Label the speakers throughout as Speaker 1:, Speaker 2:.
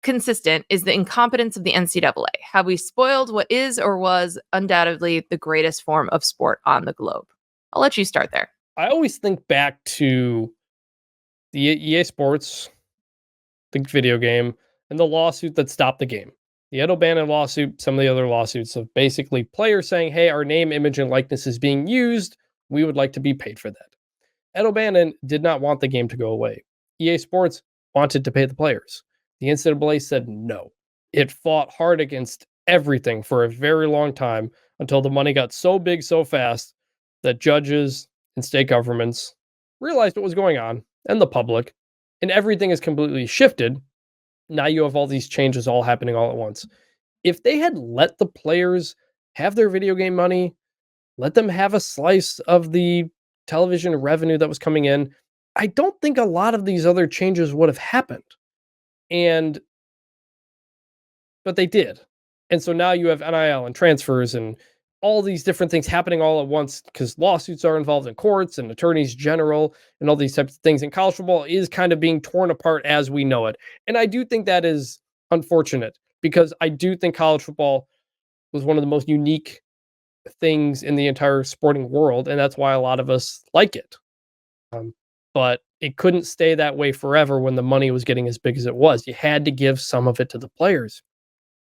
Speaker 1: consistent is the incompetence of the NCAA. Have we spoiled what is or was undoubtedly the greatest form of sport on the globe? I'll let you start there.
Speaker 2: I always think back to the EA Sports, the video game, and the lawsuit that stopped the game. The Ed O'Bannon lawsuit, some of the other lawsuits of basically players saying, hey, our name, image, and likeness is being used. We would like to be paid for that. Ed O'Bannon did not want the game to go away. EA Sports wanted to pay the players. The NCAA said no. It fought hard against everything for a very long time until the money got so big so fast that judges and state governments realized what was going on, and the public, and everything is completely shifted. Now you have all these changes all happening all at once. If they had let the players have their video game money, let them have a slice of the television revenue that was coming in, I don't think a lot of these other changes would have happened. But they did. And so now you have NIL and transfers and all these different things happening all at once because lawsuits are involved in courts and attorneys general and all these types of things. And college football is kind of being torn apart as we know it. And I do think that is unfortunate because I do think college football was one of the most unique things in the entire sporting world. And that's why a lot of us like it. But it couldn't stay that way forever when the money was getting as big as it was. You had to give some of it to the players.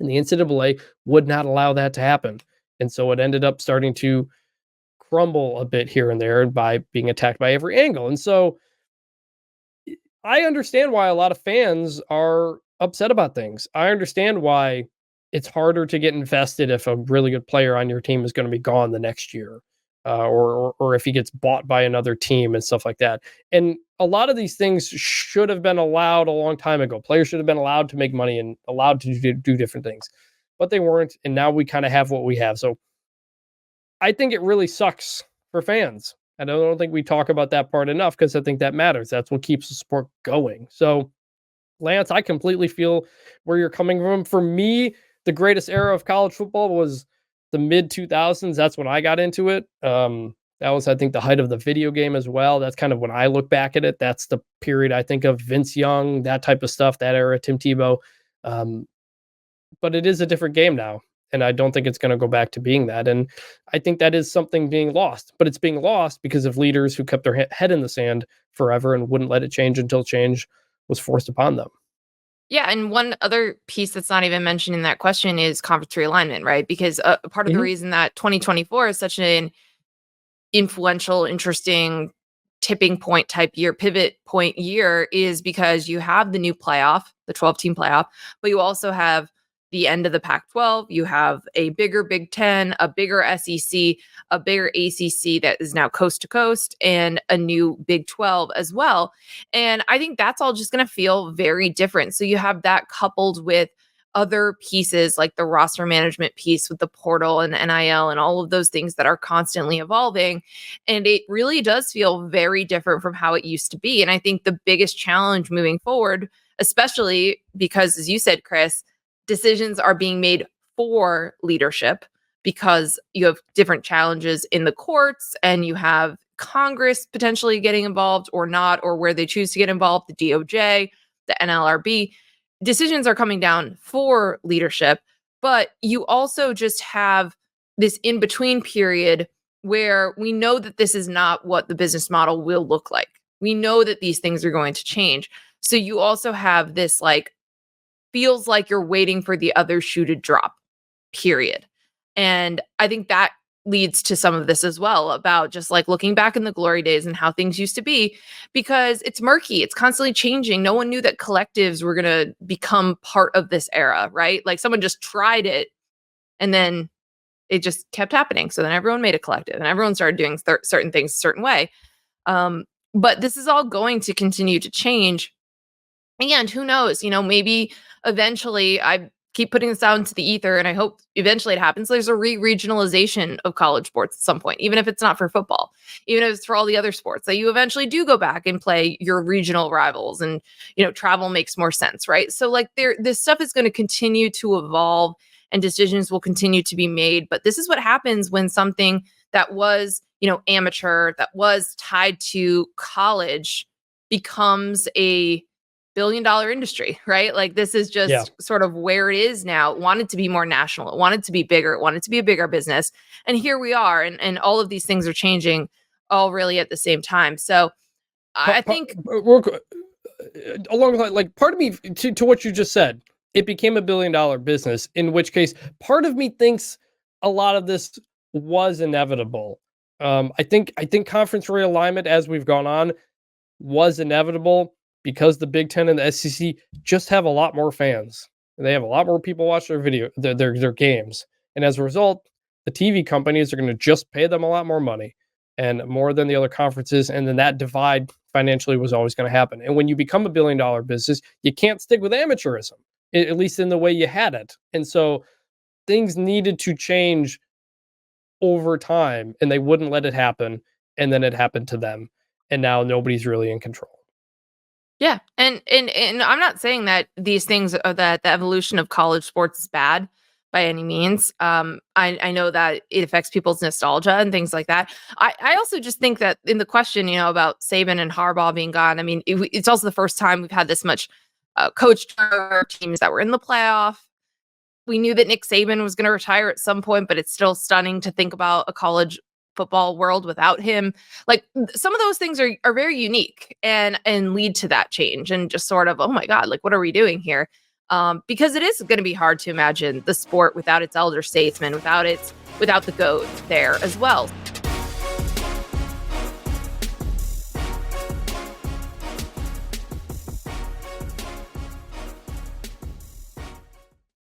Speaker 2: And the NCAA would not allow that to happen. And so it ended up starting to crumble a bit here and there by being attacked by every angle. And so I understand why a lot of fans are upset about things. I understand why it's harder to get invested if a really good player on your team is going to be gone the next year, or if he gets bought by another team and stuff like that. And a lot of these things should have been allowed a long time ago. Players should have been allowed to make money and allowed to do different things, but they weren't. And now we kind of have what we have. So I think it really sucks for fans. And I don't think we talk about that part enough because I think that matters. That's what keeps the sport going. So, Lance, I completely feel where you're coming from. For me, the greatest era of college football was the mid 2000s. That's when I got into it. That was, I think, the height of the video game as well. That's kind of when I look back at it. That's the period I think of Vince Young, that type of stuff, that era, Tim Tebow. But it is a different game now. And I don't think it's going to go back to being that. And I think that is something being lost. But it's being lost because of leaders who kept their head in the sand forever and wouldn't let it change until change was forced upon them.
Speaker 1: Yeah, and one other piece that's not even mentioned in that question is conference realignment, right? Because part of the reason that 2024 is such an influential, interesting tipping point type year, pivot point year, is because you have the new playoff, the 12-team playoff, but you also have the end of the Pac-12. You have a bigger Big Ten, a bigger SEC, a bigger ACC that is now coast to coast, and a new Big 12 as well. And I think that's all just going to feel very different. So you have that coupled with other pieces like the roster management piece with the portal and NIL and all of those things that are constantly evolving. And it really does feel very different from how it used to be. And I think the biggest challenge moving forward, especially because, as you said, Chris, decisions are being made for leadership because you have different challenges in the courts and you have Congress potentially getting involved or not, or where they choose to get involved, the DOJ, the NLRB. Decisions are coming down for leadership, but you also just have this in-between period where we know that this is not what the business model will look like. We know that these things are going to change. So you also have this feels like you're waiting for the other shoe to drop, period. And I think that leads to some of this as well about just looking back in the glory days and how things used to be, because it's murky. It's constantly changing. No one knew that collectives were going to become part of this era, right? Someone just tried it and then it just kept happening. So then everyone made a collective and everyone started doing certain things a certain way. But this is all going to continue to change. And who knows, maybe eventually, I keep putting this out into the ether and I hope eventually it happens. There's a regionalization of college sports at some point, even if it's not for football, even if it's for all the other sports, that you eventually do go back and play your regional rivals and, travel makes more sense, right? So this stuff is going to continue to evolve and decisions will continue to be made. But this is what happens when something that was, amateur, that was tied to college becomes a billion-dollar industry, right? Like this is just sort of where it is now. It wanted to be more national. It wanted to be bigger. It wanted to be a bigger business. And here we are. And all of these things are changing all really at the same time. So I think
Speaker 2: along like part of me to what you just said, it became $1 billion business, in which case part of me thinks a lot of this was inevitable. I think conference realignment as we've gone on was inevitable because the Big Ten and the SEC just have a lot more fans. They have a lot more people watch their games. And as a result, the TV companies are going to just pay them a lot more money and more than the other conferences. And then that divide financially was always going to happen. And when you become $1 billion business, you can't stick with amateurism, at least in the way you had it. And so things needed to change over time, and they wouldn't let it happen. And then it happened to them. And now nobody's really in control.
Speaker 1: Yeah. And I'm not saying that these things are that the evolution of college sports is bad by any means. I know that it affects people's nostalgia and things like that. I also just think that in the question, about Saban and Harbaugh being gone, I mean, it's also the first time we've had this much coach turnover, teams that were in the playoff. We knew that Nick Saban was going to retire at some point, but it's still stunning to think about a college football world without him. Like some of those things are very unique and lead to that change and just sort of, oh my God, like what are we doing here? Because it is going to be hard to imagine the sport without its elder statesmen, without the GOAT there as well.